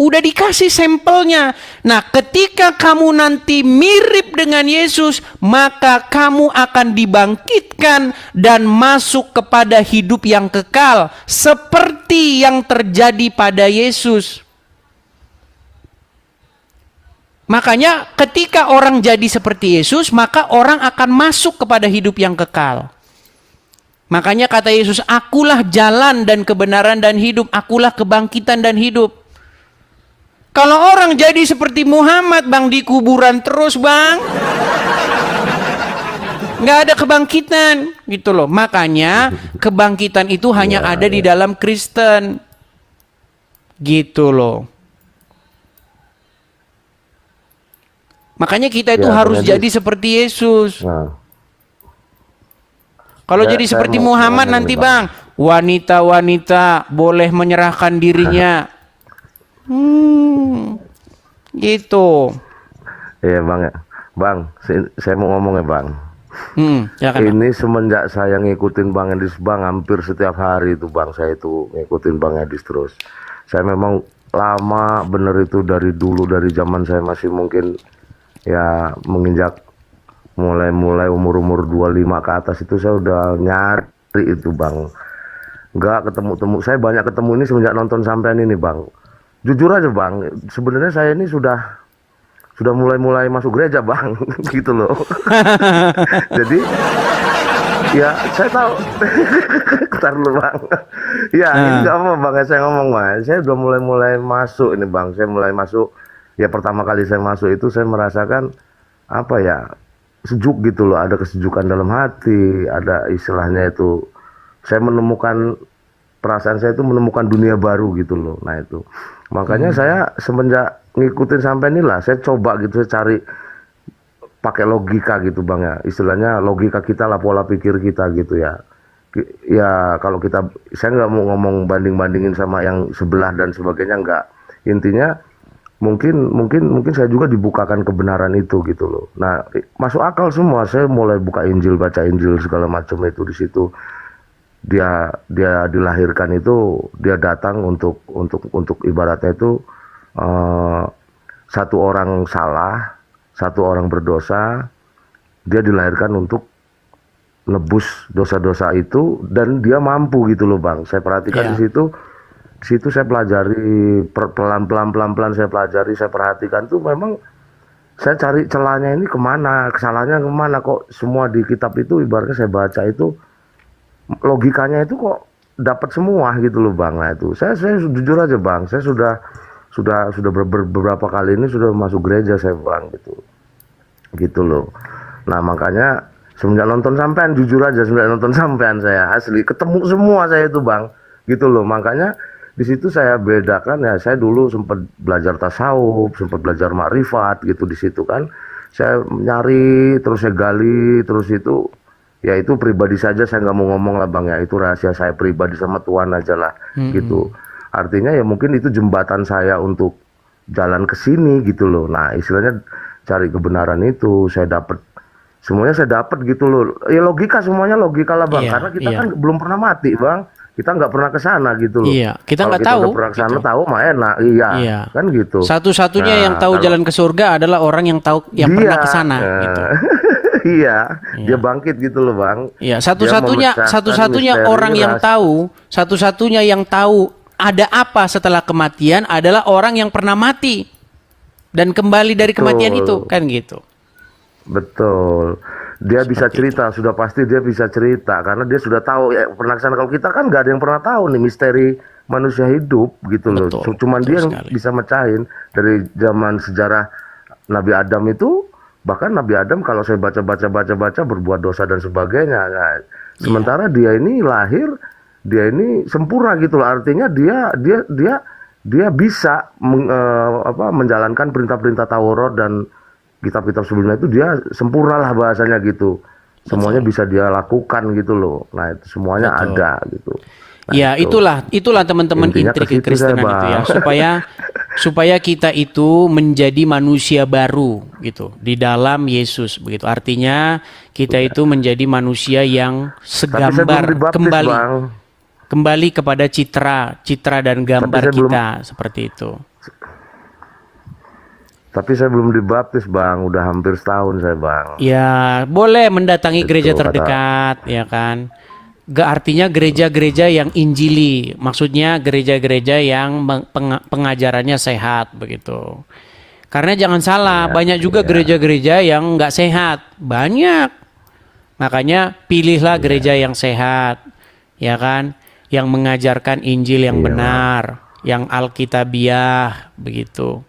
Udah dikasih sampelnya. Nah, ketika kamu nanti mirip dengan Yesus, maka kamu akan dibangkitkan dan masuk kepada hidup yang kekal, seperti yang terjadi pada Yesus. Makanya ketika orang jadi seperti Yesus, maka orang akan masuk kepada hidup yang kekal. Makanya kata Yesus, akulah jalan dan kebenaran dan hidup, akulah kebangkitan dan hidup. Kalau orang jadi seperti Muhammad, Bang, di kuburan terus, Bang. Nggak ada kebangkitan, gitu loh. Makanya kebangkitan itu hanya ada di dalam Kristen. Gitu loh. Makanya kita itu harus jadi seperti Yesus. Kalau jadi seperti Muhammad nanti, Bang, wanita-wanita boleh menyerahkan dirinya. Gitu. Iya, Bang. Bang, saya mau ngomong ya, Bang. Ini semenjak saya ngikutin Bang Edis, Bang, hampir setiap hari itu, Bang, saya itu ngikutin Bang Edis terus. Saya memang lama bener itu, dari dulu, dari zaman saya masih mungkin ya menginjak mulai umur 25 ke atas itu saya udah nyari itu, Bang. Nggak ketemu-temu. Saya banyak ketemu ini semenjak nonton sampean ini, Bang. Jujur aja, Bang, sebenarnya saya ini sudah mulai masuk gereja, Bang. Gitu loh. Jadi ya saya tahu. Bentar dulu, Bang. Ya ini nggak apa, Bang, saya ngomong, Bang. Saya udah mulai masuk ini, Bang. Saya mulai masuk. Ya pertama kali saya masuk itu saya merasakan apa ya, sejuk gitu loh. Ada kesejukan dalam hati. Ada istilahnya itu, saya menemukan perasaan saya itu menemukan dunia baru gitu loh. Nah itu makanya saya semenjak ngikutin sampai inilah saya coba gitu, saya cari pakai logika gitu, Bang, ya, istilahnya logika kita lah, pola pikir kita gitu ya. Ya kalau kita, saya nggak mau ngomong banding-bandingin sama yang sebelah dan sebagainya, nggak. Intinya mungkin saya juga dibukakan kebenaran itu gitu loh. Nah masuk akal semua. Saya mulai buka Injil, baca Injil segala macam itu. Di situ dia dilahirkan itu, dia datang untuk ibaratnya itu satu orang salah, satu orang berdosa, dia dilahirkan untuk nebus dosa-dosa itu, dan dia mampu gitu loh, Bang. Saya perhatikan di situ saya pelajari pelan-pelan saya pelajari, saya perhatikan tuh memang saya cari celahnya ini kemana, kesalahannya kemana, kok semua di kitab itu ibaratnya saya baca itu logikanya itu kok dapat semua gitu loh, Bang. Nah itu saya jujur aja, Bang, saya sudah beberapa kali ini sudah masuk gereja saya, Bang, gitu loh. Nah makanya semenjak nonton sampean, jujur aja, semenjak nonton sampean saya asli ketemu semua saya itu, Bang, gitu loh. Makanya di situ saya bedakan ya, saya dulu sempat belajar tasawuf, sempat belajar makrifat gitu di situ kan. Saya nyari terus, saya gali terus itu. Ya itu pribadi saja, saya nggak mau ngomong lah, Bang, ya, itu rahasia saya pribadi sama Tuhan aja lah, gitu. Artinya ya mungkin itu jembatan saya untuk jalan ke sini gitu loh. Nah istilahnya cari kebenaran itu, semuanya saya dapat gitu loh. Ya logika, semuanya logika lah, Bang, karena kita kan belum pernah mati, Bang. Kita nggak pernah ke sana gitu loh. Iya, kita nggak Kalau tahu. kita pernah ke sana gitu. Tahu mah enak, kan gitu. Satu-satunya yang tahu jalan ke surga adalah orang yang tahu, yang pernah ke sana, gitu. Iya, dia bangkit gitu loh, Bang. Iya, satu-satunya orang yang tahu, satu-satunya yang tahu ada apa setelah kematian adalah orang yang pernah mati dan kembali dari kematian itu, kan gitu. Betul. Dia bisa cerita, sudah pasti dia bisa cerita karena dia sudah tahu ya, pernah kesana. Kalau kita kan nggak ada yang pernah tahu nih misteri manusia hidup gitu loh. Cuman dia yang bisa mecahin dari zaman sejarah Nabi Adam itu. Bahkan Nabi Adam kalau saya baca berbuat dosa dan sebagainya. Nah, sementara dia ini lahir, dia ini sempurna gitu loh. Artinya dia bisa menjalankan perintah-perintah Taurat dan kitab-kitab sebelumnya itu, dia sempurna lah bahasanya gitu. Semuanya bisa dia lakukan gitu loh. Nah itu semuanya ada gitu. Nah, ya itulah teman-teman intrik kekristenan itu ya, supaya kita itu menjadi manusia baru gitu di dalam Yesus begitu. Artinya kita itu menjadi manusia yang segambar kembali. Bang. kembali kepada citra dan gambar kita seperti itu. Tapi saya belum dibaptis bang, udah hampir setahun saya bang. Ya boleh mendatangi gereja terdekat, ya kan. Artinya gereja-gereja yang injili, maksudnya gereja-gereja yang pengajarannya sehat begitu. Karena jangan salah, banyak juga gereja-gereja yang nggak sehat, banyak. Makanya pilihlah gereja yang sehat, ya kan, yang mengajarkan Injil yang benar, yang Alkitabiah begitu.